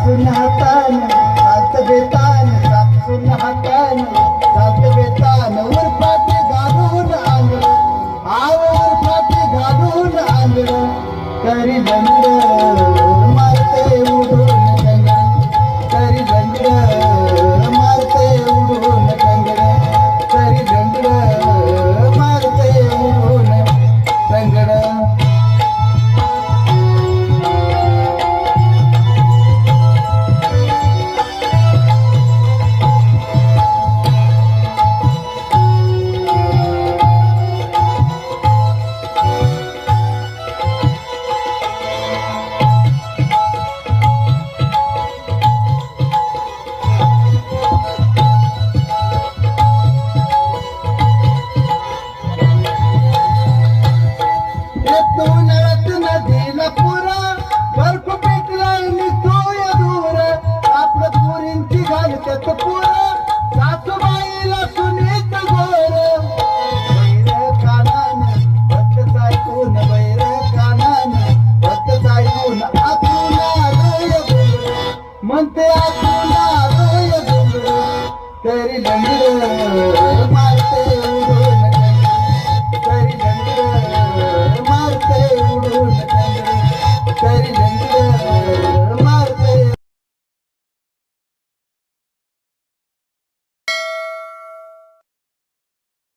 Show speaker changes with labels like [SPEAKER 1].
[SPEAKER 1] सासून हातान सात बेतान सासून हातान सात बेतान उरफाटी घालून आंगड आव उरफाटी घालून आंगड करी लंगड मारते उडून कंगड करी लंगड मारते उडून कंगड करी लंगड मारते उडून कंगड सासूबाईला सुनीत गोर बैर कानान भक्त ऐकून बैर कानान भक्त ऐकून आतून आलोय म्हणते आतून आलोय तरी लंगड